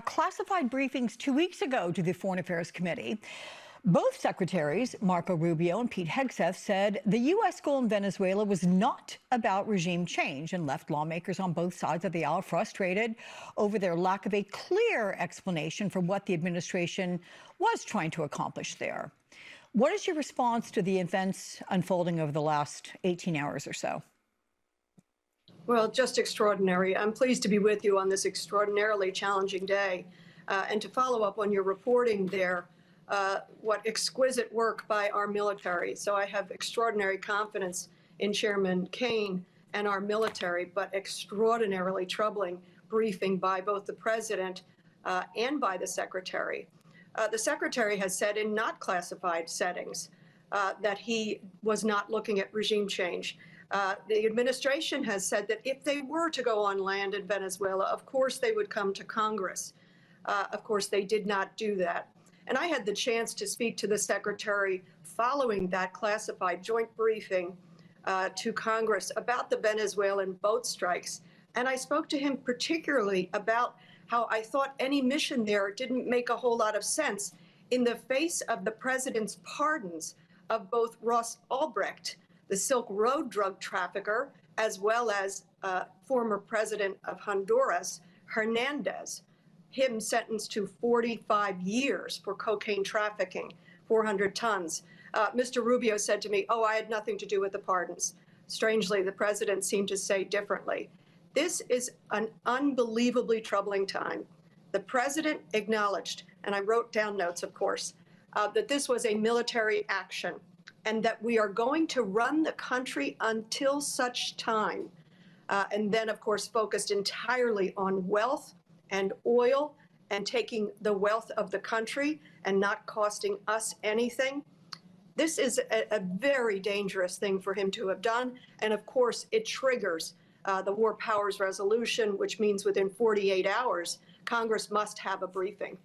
classified briefings 2 weeks ago to the Foreign Affairs Committee. Both secretaries, Marco Rubio and Pete Hegseth, said the U.S. goal in Venezuela was not about regime change and left lawmakers on both sides of the aisle frustrated over their lack of a clear explanation for what the administration was trying to accomplish there. What is your response to the events unfolding over the last 18 hours or so? Well, just extraordinary. I'm pleased to be with you on this extraordinarily challenging day. And to follow up on your reporting there, what exquisite work by our military. So I have extraordinary confidence in Chairman Kaine and our military, but extraordinarily troubling briefing by both the president and by the secretary. The secretary has said in not classified settings that he was not looking at regime change. The administration has said that if they were to go on land in Venezuela, of course they would come to Congress. Of course, they did not do that. And I had the chance to speak to the secretary following that classified joint briefing to Congress about the Venezuelan boat strikes. And I spoke to him particularly about how I thought any mission there didn't make a whole lot of sense in the face of the president's pardons of both Ross Ulbricht, the Silk Road drug trafficker, as well as former president of Honduras, Hernandez, him sentenced to 45 years for cocaine trafficking, 400 tons. Mr. Rubio said to me, "Oh, I had nothing to do with the pardons." Strangely, the president seemed to say differently. This is an unbelievably troubling time. The president acknowledged, and I wrote down notes, of course, that this was a military action and that we are going to run the country until such time. And then, of course, focused entirely on wealth and oil and taking the wealth of the country and not costing us anything. This is a very dangerous thing for him to have done. And of course, it triggers the War Powers Resolution, which means within 48 hours, Congress must have a briefing.